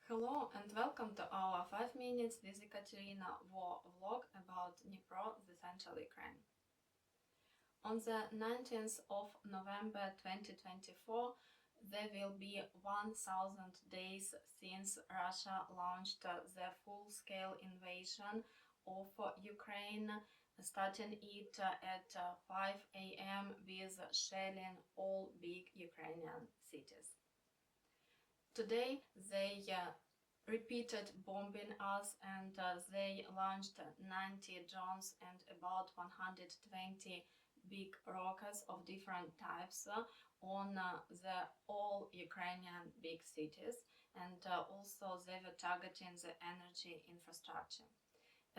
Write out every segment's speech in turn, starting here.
Hello and welcome to our 5 minutes with Dnipro War vlog about Dnipro, the central Ukraine. On the 19th of November 2024, there will be 1000 days since Russia launched the full-scale invasion of Ukraine, starting it at 5 a.m. with shelling all big Ukrainian cities. Today they repeated bombing us and they launched 90 drones and about 120 big rockets of different types on the all Ukrainian big cities, and also they were targeting the energy infrastructure.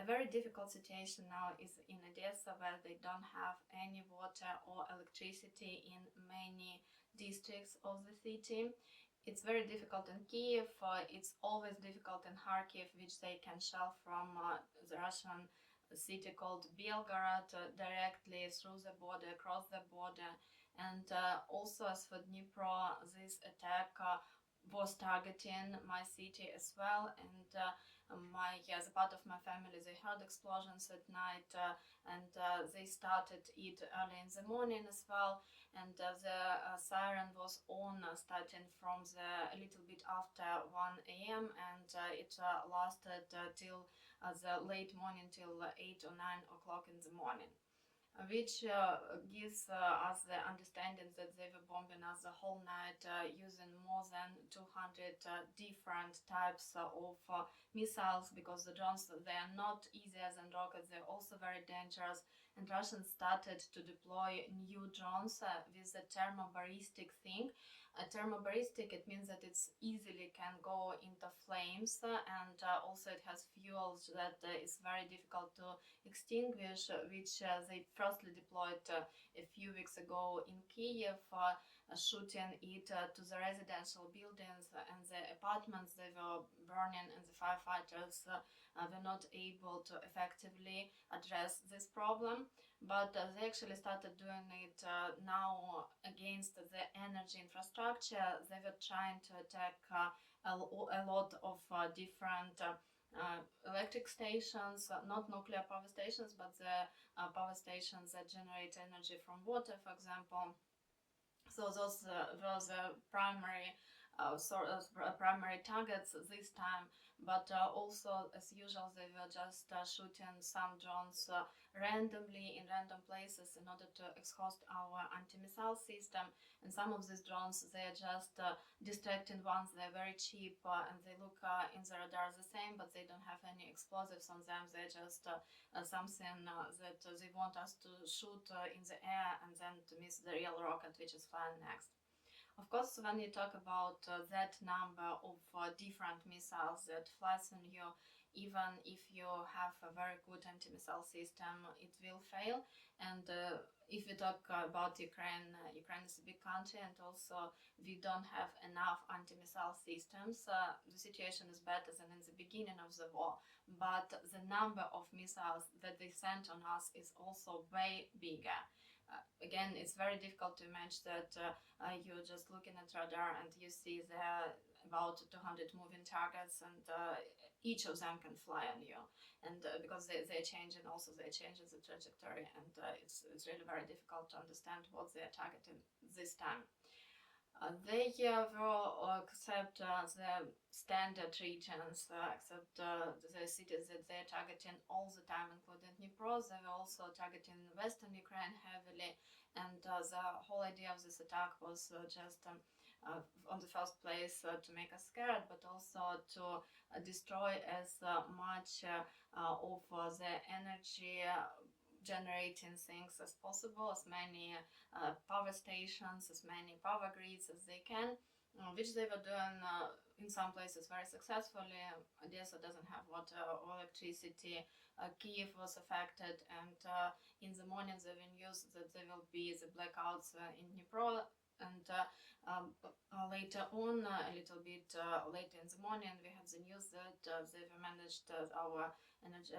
A very difficult situation now is in Odessa, where they don't have any water or electricity in many districts of the city. It's very difficult in Kiev, it's always difficult in Kharkiv, which they can shell from the Russian city called Belgorod directly through the border, across the border. And also as for Dnipro, this attack was targeting my city as well, and as a part of my family, they heard explosions at night, and they started it early in the morning as well, and the siren was on starting from a little bit after 1 a.m. and it lasted till the late morning, till 8 or 9 o'clock in the morning, which gives us the understanding that they were bombing us the whole night using more than 200 different types of missiles, because the drones, they are not easier than rockets, they're also very dangerous, and Russians started to deploy new drones with the thermobaristic thing. Thermobaristic, it means that it's easily can go into flames, and also it has fuels that is very difficult to extinguish, which they firstly deployed a few weeks ago in Kiev, shooting it to the residential buildings and the apartments. They were burning, and the firefighters were not able to effectively address this problem. But they actually started doing it now against the energy infrastructure. They were trying to attack a lot of different electric stations, not nuclear power stations, but the power stations that generate energy from water, for example. So those were the primary primary targets this time, but also, as usual, they were just shooting some drones randomly in random places in order to exhaust our anti-missile system. And some of these drones, they are just distracting ones. They're very cheap and they look in the radar the same, but they don't have any explosives on them. They're just something that they want us to shoot in the air and then to miss the real rocket which is flying next. Of course, when you talk about that number of different missiles that flies on you, even if you have a very good anti-missile system, it will fail. And if we talk about Ukraine, Ukraine is a big country, and also we don't have enough anti-missile systems. The situation is better than in the beginning of the war, but the number of missiles that they sent on us is also way bigger. Again, it's very difficult to imagine that you're just looking at radar and you see there about 200 moving targets, and each of them can fly on you, and because they're changing, also they're changing the trajectory, and it's really very difficult to understand what they're targeting this time. They will accept the standard regions, except the cities that they're targeting all the time, including Dnipro. They were also targeting Western Ukraine heavily, and the whole idea of this attack was just on the first place to make us scared, but also to destroy as much of the energy generating things as possible, as many power stations, as many power grids as they can, which they were doing in some places very successfully. Odessa doesn't have water or electricity. Kiev was affected, and in the morning there were news that there will be the blackouts in Dnipro. And later on, a little bit later in the morning, we had the news that they've managed, our energy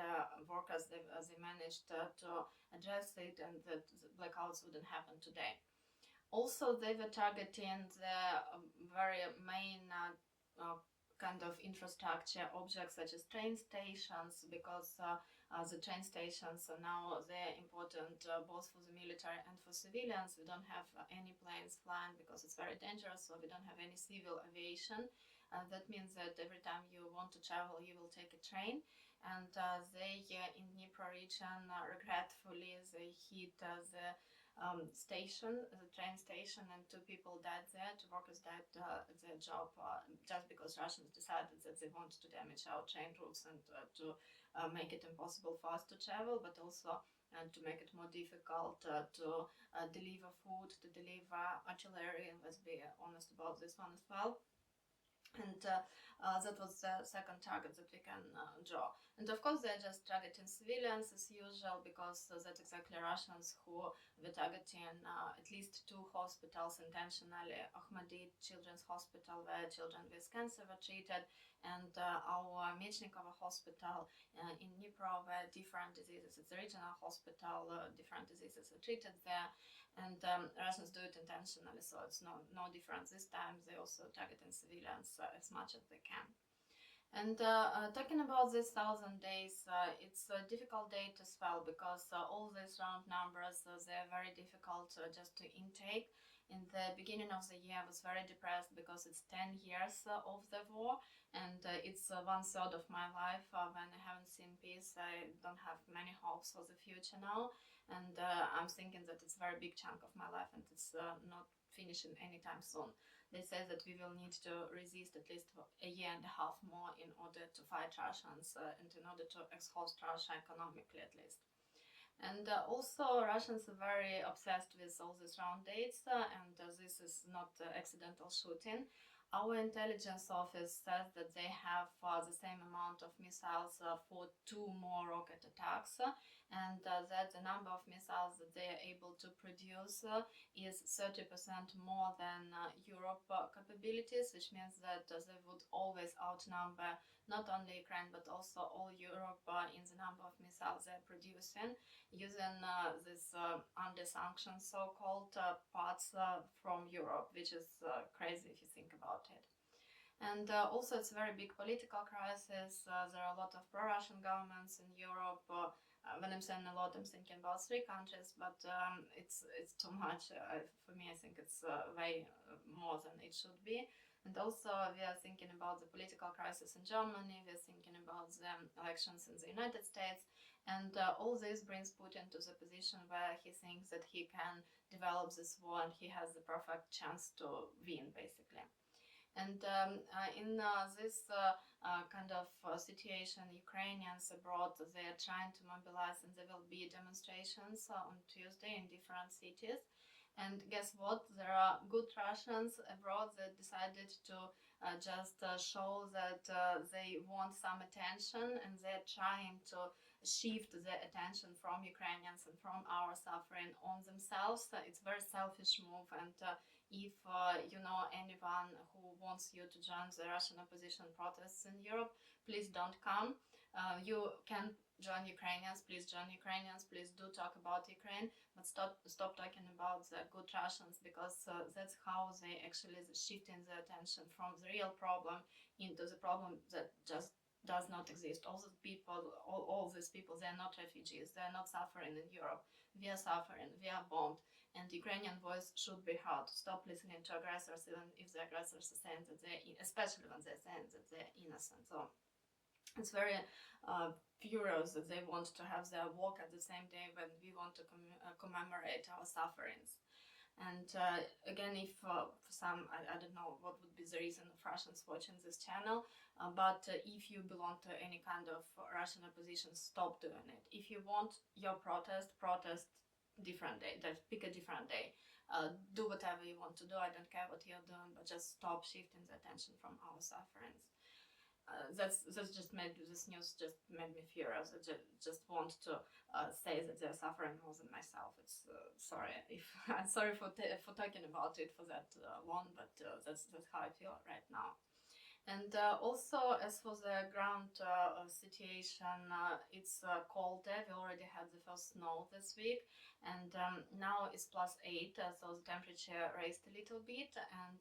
workers, they managed to address it, and that the blackouts wouldn't happen today. Also, they were targeting the very main kind of infrastructure objects such as train stations, because the train stations are now they're important both for the military and for civilians. We don't have any planes flying because it's very dangerous, so we don't have any civil aviation. That means that every time you want to travel, you will take a train. And they in Dnipro region, regretfully, they hit the station, the train station, and 2 people died there. 2 workers died at their job just because Russians decided that they wanted to damage our train routes and to make it impossible for us to travel, but also to make it more difficult to deliver food, to deliver artillery, and let's be honest about this one as well. And that was the second target that we can draw. And of course they're just targeting civilians as usual, because that's exactly Russians who were targeting at least 2 hospitals intentionally. Ahmadid Children's Hospital, where children with cancer were treated, and our Mechnikova Hospital in Dnipro, where different diseases, it's a regional hospital, different diseases are treated there. And Russians do it intentionally, so it's no different this time. They also targeting civilians as much as they can. And talking about these 1,000 days, it's a difficult date as well, because all these round numbers, they're very difficult just to intake. In the beginning of the year I was very depressed because it's 10 years of the war, and it's 1/3 of my life. When I haven't seen peace, I don't have many hopes for the future now, and I'm thinking that it's a very big chunk of my life, and it's not finishing anytime soon. They say that we will need to resist at least a year and a half more in order to fight Russians and in order to exhaust Russia economically at least. And also Russians are very obsessed with all these round dates, and this is not accidental shooting. Our intelligence office says that they have the same amount of missiles for 2 more rocket attacks, and that the number of missiles that they are able to produce is 30% more than Europe capabilities, which means that they would always outnumber not only Ukraine but also all Europe in the number of missiles they're producing, using this under sanctions so-called parts from Europe, which is crazy if you think about it. And also it's a very big political crisis. There are a lot of pro-Russian governments in Europe. When I'm saying a lot, I'm thinking about 3 countries, but it's too much. For me, I think it's way more than it should be. And also we are thinking about the political crisis in Germany, we are thinking about the elections in the United States, and all this brings Putin to the position where he thinks that he can develop this war and he has the perfect chance to win, basically. And in this kind of situation, Ukrainians abroad, they are trying to mobilize, and there will be demonstrations on Tuesday in different cities. And guess what? There are good Russians abroad that decided to just show that they want some attention, and they're trying to shift the attention from Ukrainians and from our suffering on themselves. It's a very selfish move, and if you know anyone who wants you to join the Russian opposition protests in Europe, please don't come. You can join Ukrainians, please join Ukrainians, please do talk about Ukraine, but stop talking about the good Russians, because that's how they actually shifting the attention from the real problem into the problem that just does not exist. All these people, they're not refugees, they're not suffering in Europe. We are suffering, we are bombed, and Ukrainian voice should be heard. Stop listening to aggressors, even if the aggressors are saying that especially when they're saying that they're innocent. So it's very furious that they want to have their walk at the same day when we want to commemorate our sufferings. And again, if for some, I don't know what would be the reason of Russians watching this channel, but if you belong to any kind of Russian opposition, stop doing it. If you want your protest different day, pick a different day. Do whatever you want to do, I don't care what you're doing, but just stop shifting the attention from our sufferings. That's just made this news just made me furious. I just want to say that they're suffering more than myself. It's sorry if I'm sorry for talking about it for that long, but that's how I feel right now. And also, as for the ground situation, it's cold there. We already had the first snow this week, and now it's +8, so the temperature raised a little bit. And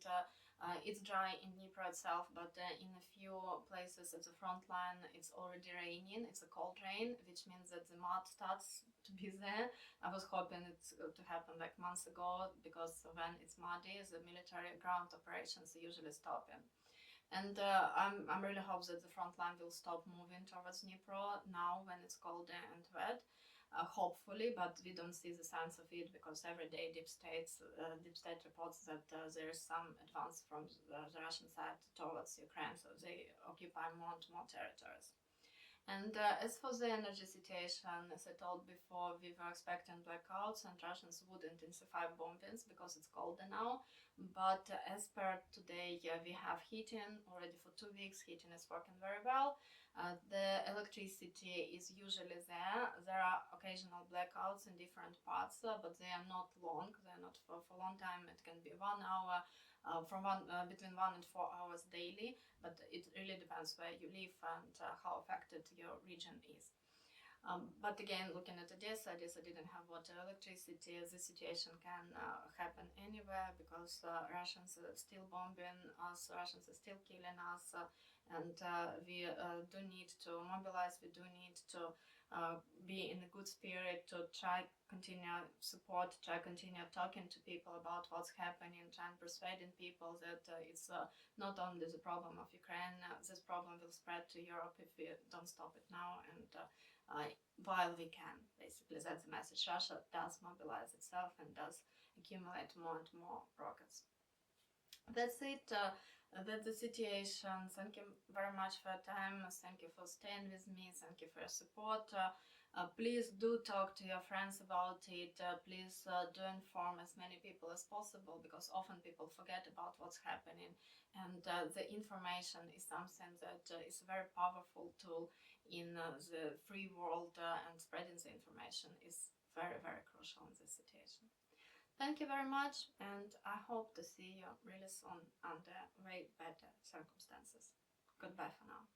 It's dry in Dnipro itself, but in a few places at the front line it's already raining. It's a cold rain, which means that the mud starts to be there. I was hoping it to happen like months ago, because when it's muddy, the military ground operations are usually stopping. And I'm really hope that the front line will stop moving towards Dnipro now when it's cold and wet. Hopefully, but we don't see the signs of it, because every day Deep State reports that there is some advance from the Russian side towards Ukraine, so they occupy more and more territories. And as for the energy situation, as I told before, we were expecting blackouts and Russians would intensify bombings because it's colder now. But as per today, we have heating already for 2 weeks. Heating is working very well. The electricity is usually there. There are occasional blackouts in different parts, but they are not long. They are not for a long time. It can be 1 hour, between 1 and 4 hours daily, but it really depends where you live and how affected your region is. But again, looking at Odessa didn't have water, electricity. The situation can happen anywhere, because Russians are still bombing us, Russians are still killing us, and we do need to mobilize, we do need to be in a good spirit, to try continue support, try continue talking to people about what's happening, try and persuading people that it's not only the problem of Ukraine, this problem will spread to Europe if we don't stop it now, and while we can, basically. That's the message. Russia does mobilize itself and does accumulate more and more rockets. That's it. That's the situation. Thank you very much for your time. Thank you for staying with me. Thank you for your support. Please do talk to your friends about it. Please do inform as many people as possible, because often people forget about what's happening, and the information is something that is a very powerful tool in the free world, and spreading the information is very, very crucial in this situation. Thank you very much, and I hope to see you really soon under way better circumstances. Goodbye for now.